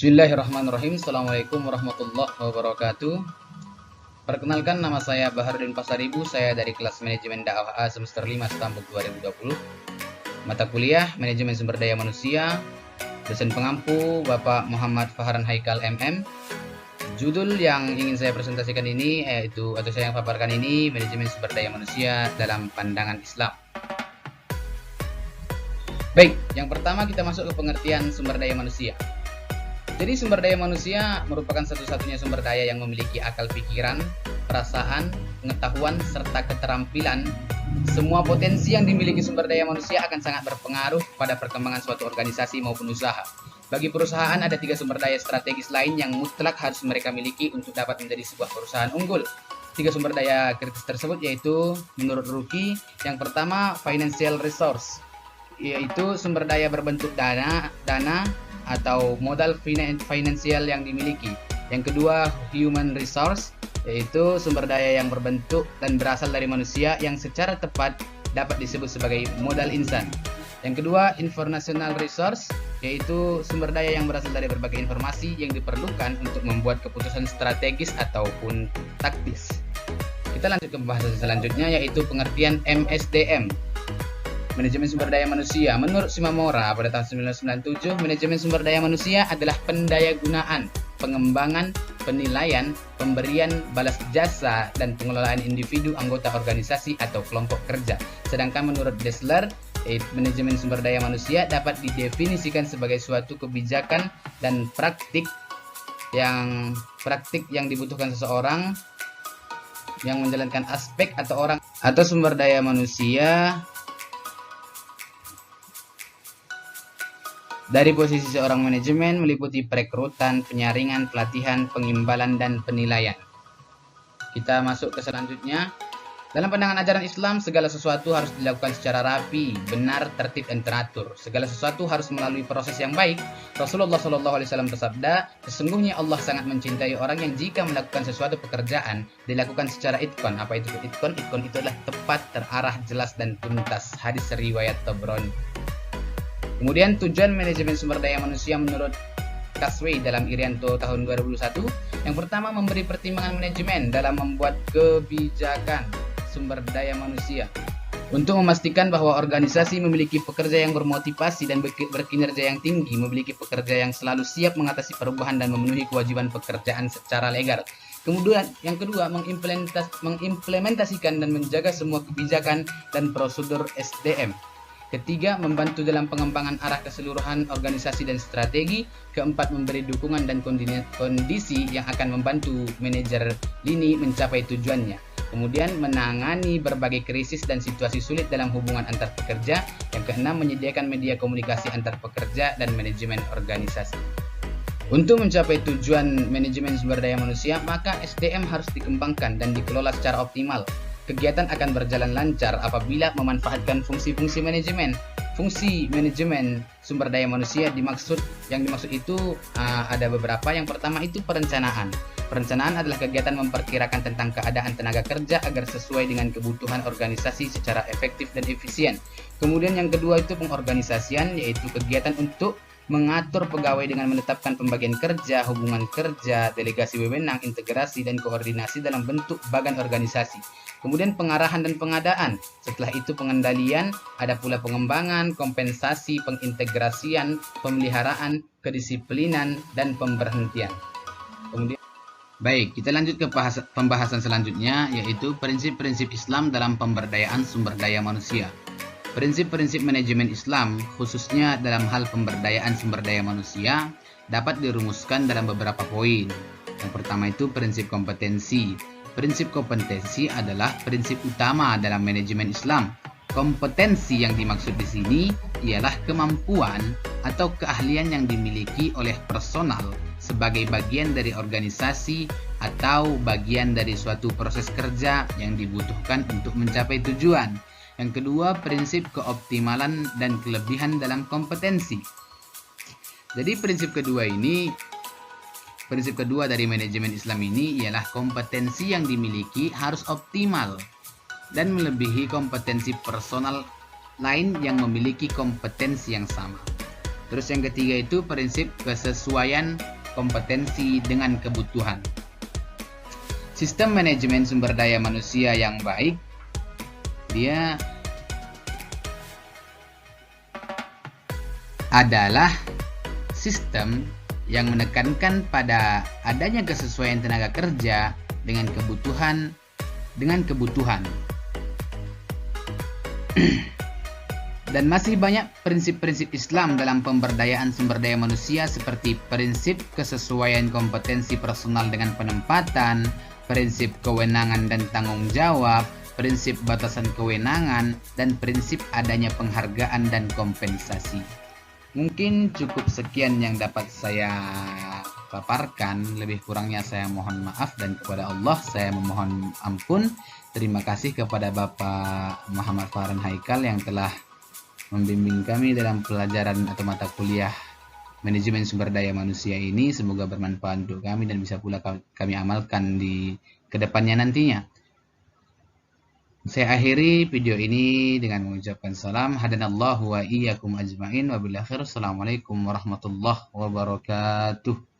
Bismillahirrahmanirrahim. Assalamualaikum warahmatullahi wabarakatuh. Perkenalkan, nama saya Baharudin Pasaribu. Saya dari kelas Manajemen Dakwah A semester 5 Stambuk 2020. Mata kuliah Manajemen Sumber Daya Manusia. Dosen pengampu Bapak Muhammad Faharan Haikal MM. Judul yang ingin saya presentasikan ini atau saya paparkan ini, Manajemen Sumber Daya Manusia dalam Pandangan Islam. Baik, yang pertama kita masuk ke pengertian sumber daya manusia. Jadi sumber daya manusia merupakan satu-satunya sumber daya yang memiliki akal pikiran, perasaan, pengetahuan, serta keterampilan. Semua potensi yang dimiliki sumber daya manusia akan sangat berpengaruh pada perkembangan suatu organisasi maupun usaha. Bagi perusahaan ada 3 sumber daya strategis lain yang mutlak harus mereka miliki untuk dapat menjadi sebuah perusahaan unggul. 3 sumber daya kritis tersebut yaitu menurut Ruki, yang pertama financial resource, yaitu sumber daya berbentuk dana atau modal finansial yang dimiliki. Yang kedua, human resource, yaitu sumber daya yang berbentuk dan berasal dari manusia yang secara tepat dapat disebut sebagai modal insan. Yang kedua, informational resource, yaitu sumber daya yang berasal dari berbagai informasi yang diperlukan untuk membuat keputusan strategis ataupun taktis. Kita lanjut ke pembahasan selanjutnya, yaitu pengertian MSDM, Manajemen Sumber Daya Manusia. Menurut Shimamura pada tahun 1997, manajemen sumber daya manusia adalah pendayagunaan, pengembangan, penilaian, pemberian balas jasa, dan pengelolaan individu, anggota organisasi, atau kelompok kerja. Sedangkan menurut Dessler, manajemen sumber daya manusia dapat didefinisikan sebagai suatu kebijakan dan praktik yang dibutuhkan seseorang yang menjalankan aspek atau orang atau sumber daya manusia dari posisi seorang manajemen, meliputi perekrutan, penyaringan, pelatihan, pengimbalan, dan penilaian. Kita masuk ke selanjutnya. Dalam pandangan ajaran Islam, segala sesuatu harus dilakukan secara rapi, benar, tertib, dan teratur. Segala sesuatu harus melalui proses yang baik. Rasulullah SAW bersabda, sesungguhnya Allah sangat mencintai orang yang jika melakukan sesuatu pekerjaan, dilakukan secara itqan. Apa itu itqan? Itqan itu adalah tepat, terarah, jelas, dan tuntas. Hadis riwayat Tabrani. Kemudian tujuan manajemen sumber daya manusia menurut Kasway dalam Irianto tahun 2021, yang pertama memberi pertimbangan manajemen dalam membuat kebijakan sumber daya manusia untuk memastikan bahwa organisasi memiliki pekerja yang bermotivasi dan berkinerja yang tinggi, memiliki pekerja yang selalu siap mengatasi perubahan dan memenuhi kewajiban pekerjaan secara legal. Kemudian yang kedua, mengimplementasikan dan menjaga semua kebijakan dan prosedur SDM. Ketiga, membantu dalam pengembangan arah keseluruhan organisasi dan strategi. Keempat, memberi dukungan dan kondisi yang akan membantu manajer lini mencapai tujuannya. Kemudian, menangani berbagai krisis dan situasi sulit dalam hubungan antar pekerja. Yang keenam, menyediakan media komunikasi antar pekerja dan manajemen organisasi. Untuk mencapai tujuan manajemen sumber daya manusia, maka SDM harus dikembangkan dan dikelola secara optimal. Kegiatan akan berjalan lancar apabila memanfaatkan fungsi-fungsi manajemen. Fungsi manajemen sumber daya manusia yang dimaksud itu ada beberapa. Yang pertama itu perencanaan. Perencanaan adalah kegiatan memperkirakan tentang keadaan tenaga kerja agar sesuai dengan kebutuhan organisasi secara efektif dan efisien. Kemudian yang kedua itu pengorganisasian, yaitu kegiatan untuk mengatur pegawai dengan menetapkan pembagian kerja, hubungan kerja, delegasi wewenang, integrasi, dan koordinasi dalam bentuk bagan organisasi. Kemudian pengarahan dan pengadaan. Setelah itu pengendalian, ada pula pengembangan, kompensasi, pengintegrasian, pemeliharaan, kedisiplinan, dan pemberhentian. Kemudian, baik, kita lanjut ke pembahasan selanjutnya, yaitu prinsip-prinsip Islam dalam pemberdayaan sumber daya manusia. Prinsip-prinsip manajemen Islam, khususnya dalam hal pemberdayaan sumber daya manusia, dapat dirumuskan dalam beberapa poin. Yang pertama itu prinsip kompetensi. Prinsip kompetensi adalah prinsip utama dalam manajemen Islam. Kompetensi yang dimaksud di sini ialah kemampuan atau keahlian yang dimiliki oleh personal sebagai bagian dari organisasi atau bagian dari suatu proses kerja yang dibutuhkan untuk mencapai tujuan. Yang kedua, prinsip keoptimalan dan kelebihan dalam kompetensi. Jadi prinsip kedua dari manajemen Islam ini ialah kompetensi yang dimiliki harus optimal dan melebihi kompetensi personal lain yang memiliki kompetensi yang sama. Terus yang ketiga itu prinsip kesesuaian kompetensi dengan kebutuhan. Sistem manajemen sumber daya manusia yang baik, dia adalah sistem yang menekankan pada adanya kesesuaian tenaga kerja dengan kebutuhan. Dan masih banyak prinsip-prinsip Islam dalam pemberdayaan sumber daya manusia seperti prinsip kesesuaian kompetensi personal dengan penempatan, prinsip kewenangan dan tanggung jawab, prinsip batasan kewenangan, dan prinsip adanya penghargaan dan kompensasi. Mungkin cukup sekian yang dapat saya paparkan. Lebih kurangnya saya mohon maaf, dan kepada Allah saya memohon ampun. Terima kasih kepada Bapak Muhammad Farhan Haikal yang telah membimbing kami dalam pelajaran atau mata kuliah manajemen sumber daya manusia ini. Semoga bermanfaat untuk kami dan bisa pula kami amalkan di kedepannya nantinya. Saya akhiri video ini dengan mengucapkan salam. Hadanallahu wa iyyakum ajma'in. Wabillahi khair. Assalamualaikum warahmatullahi wabarakatuh.